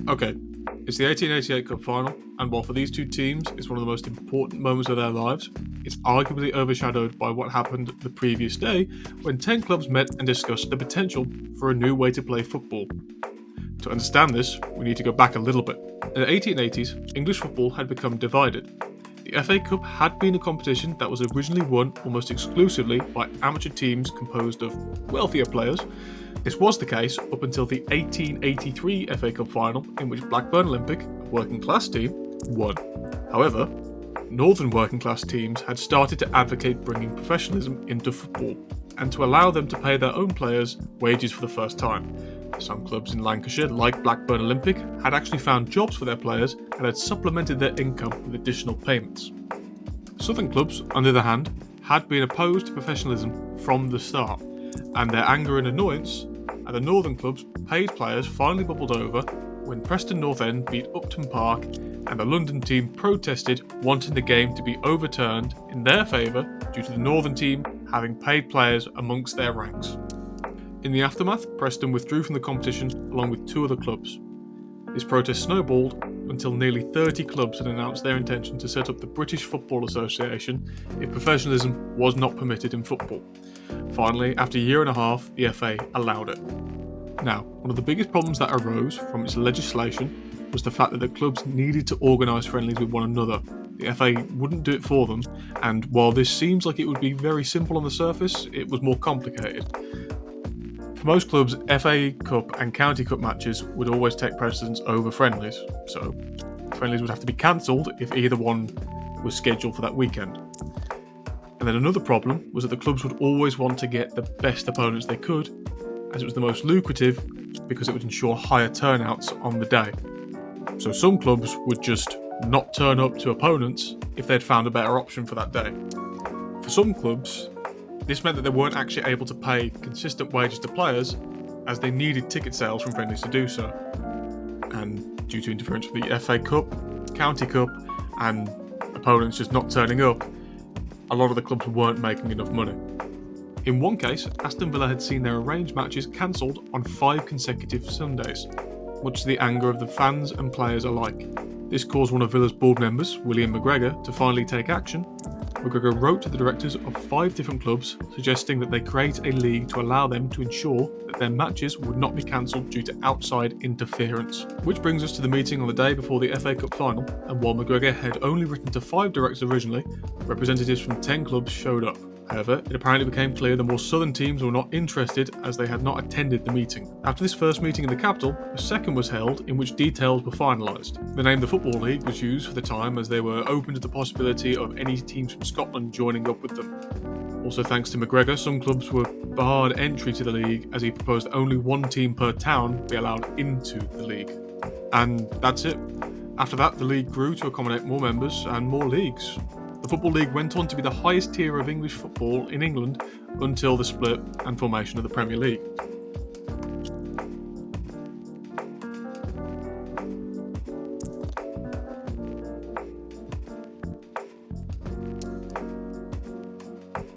Okay, it's the 1888 Cup Final, and while for these two teams it's one of the most important moments of their lives, it's arguably overshadowed by what happened the previous day when 10 clubs met and discussed the potential for a new way to play football. To understand this, we need to go back a little bit. In the 1880s, English football had become divided. The FA Cup had been a competition that was originally won almost exclusively by amateur teams composed of wealthier players. This was the case up until the 1883 FA Cup final, in which Blackburn Olympic, a working class team, won. However, northern working class teams had started to advocate bringing professionalism into football and to allow them to pay their own players wages for the first time. Some clubs in Lancashire, like Blackburn Olympic, had actually found jobs for their players and had supplemented their income with additional payments. Southern clubs, on the other hand, had been opposed to professionalism from the start, and their anger and annoyance at the northern clubs' paid players finally bubbled over when Preston North End beat Upton Park and the London team protested, wanting the game to be overturned in their favour due to the northern team having paid players amongst their ranks. In the aftermath, Preston withdrew from the competition along with two other clubs. This protest snowballed until nearly 30 clubs had announced their intention to set up the British Football Association if professionalism was not permitted in football. Finally, after a year and a half, the FA allowed it. Now, one of the biggest problems that arose from its legislation was the fact that the clubs needed to organise friendlies with one another. The FA wouldn't do it for them, and while this seems like it would be very simple on the surface, it was more complicated. For most clubs, FA Cup and County Cup matches would always take precedence over friendlies, so friendlies would have to be cancelled if either one was scheduled for that weekend. And then another problem was that the clubs would always want to get the best opponents they could, as it was the most lucrative because it would ensure higher turnouts on the day. So some clubs would just not turn up to opponents if they'd found a better option for that day. For some clubs, this meant that they weren't actually able to pay consistent wages to players as they needed ticket sales from friendlies to do so. And due to interference with the FA Cup, County Cup and opponents just not turning up, a lot of the clubs weren't making enough money. In one case, Aston Villa had seen their arranged matches cancelled on 5 consecutive Sundays, much to the anger of the fans and players alike. This caused one of Villa's board members, William McGregor, to finally take action. McGregor wrote to the directors of 5 different clubs suggesting that they create a league to allow them to ensure that their matches would not be cancelled due to outside interference. Which brings us to the meeting on the day before the FA Cup final, and while McGregor had only written to 5 directors originally, representatives from 10 clubs showed up. However, it apparently became clear the more southern teams were not interested as they had not attended the meeting. After this first meeting in the capital, a second was held in which details were finalised. The name the Football League was used for the time as they were open to the possibility of any teams from Scotland joining up with them. Also thanks to McGregor, some clubs were barred entry to the league as he proposed only 1 team per town be allowed into the league. And that's it. After that, the league grew to accommodate more members and more leagues. The Football League went on to be the highest tier of English football in England until the split and formation of the Premier League.